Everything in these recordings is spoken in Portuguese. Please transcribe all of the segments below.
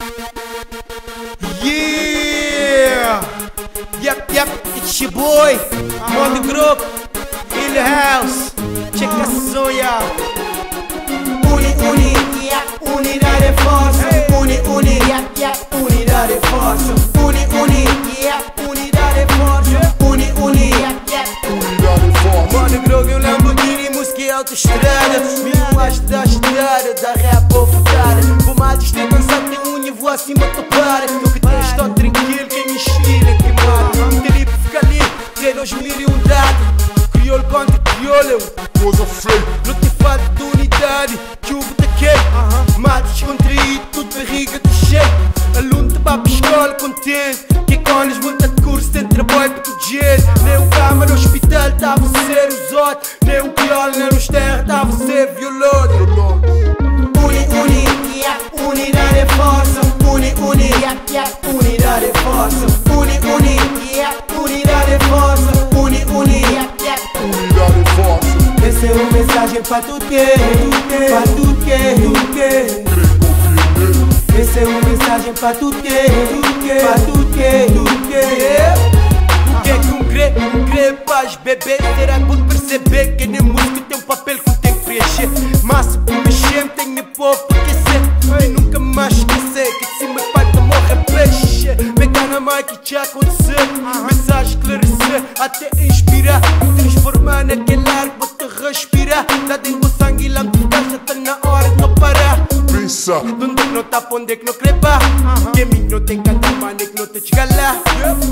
Yeah! Yep, it's your boy, Mondo Group, in the house. Check a som, yeah. Unidade é força. Unidade é força. Unidade é força. Unidade é força. Mondo Group e um Lamborghini, música e autoestrada. Mesmo acho da estrada, da rap ou focada. Fumados de dançar, tem unha, vou acima do para. Eu que tenho, estou tranquilo, quem me estira, que mata. Felipe fica ali, tem 2001 dado. Crioulo contra crioulo, Coisa feia, não te falta de unidade. Que o bota quente, mata descontraído, tudo barriga de cheio. Aluno de papo escola contente, que com eles muita de curso, tem trabalho para o dinheiro. Nem um cama no hospital, estava a ser usado. Nem um crioulo, nem nos terra, estava a ser violado. Unidade é força. Unidade é força. Unidade é força. unidade é força. Essa é uma mensagem para tudo que pra tudo que essa é uma mensagem para tudo que pra tudo que O que é que um crê faz beber? Será bom perceber que nem música tem um papel que tem que preencher. Massa por mexer, tenho povo para aquecer. E nunca mais esquecer que de cima de pai morre peixe. Pegar na mãe que já aconteceu. Mensagem esclarecer, até inspirar. Transformar naquele ar que vou-te respirar. Lá dentro do sangue e lá me já está na hora de não parar. Pensa, Donde que não tá, onde que não crepa. Que mim não tem que andar, mano, que não te chega lá.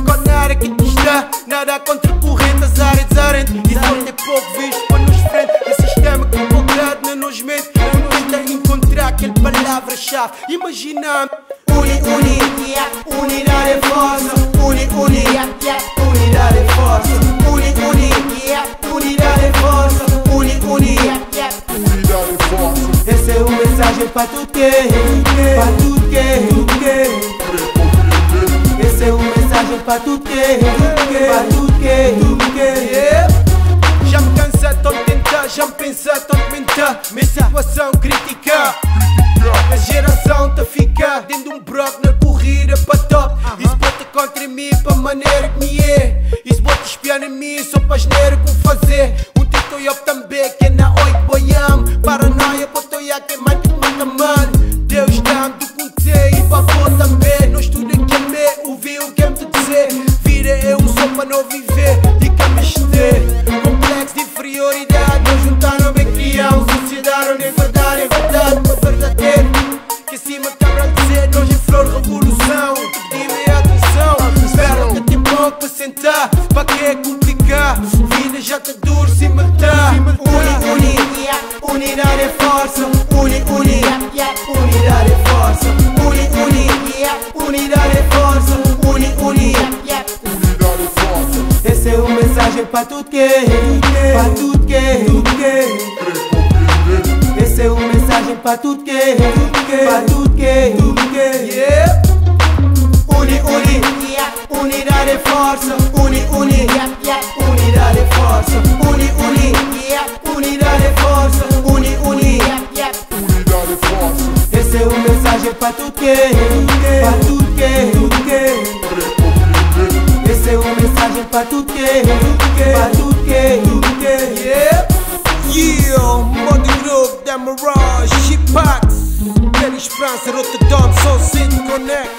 Com a área que te está, nada contra corrente, azar e desarente. E só tem pouco visto para nos frente. O sistema que empolgado não nos mente. Não tenta encontrar aquela palavra-chave. Imagina. unidade é força. Unidade é força. Unidade é força. unidade é força. Essa é uma mensagem para tudo que pra tudo que essa é uma mensagem para tudo que pra tudo que Já me cansa de tentar, já me pensa de mentar. Minha situação crítica. A geração tá a ficar dentro de um broco na corrida para top. Isso bota contra mim para maneira que me é. Isso bota espiar em mim só para asneira como fazer. Um tito eu também que é na 8 boiam. Paranoia, botou ya que mais que mata mano. Deus dá-me do contei e babou também. Não estuda que é me ouvi o que é me dizer. Vira eu só para não viver e que me ester. Complexo de inferioridade, não juntaram bem criar uma sociedade onde é verdade para verdadeiro. Que acima está para dizer, nós em flor revolução. Pedi-me atenção, espera que tem pouco para sentar. Para que é complicar? Vida já está duro se matar. Unidade é força. Unidade é força. Unidade é força. Unidade é força. Essa é uma mensagem para tudo que pra tudo que essa é uma mensagem para tudo que pra tudo que unidade é força. Unidade é força. Unidade é força. Unidade é força. Essa é uma mensagem para tudo que pra tudo que essa é uma mensagem para tudo que pra tudo que Yeah, Mondo Group, The Mirage, Shipax, Kelly Esperança, Rotterdam, Soul City, Connect.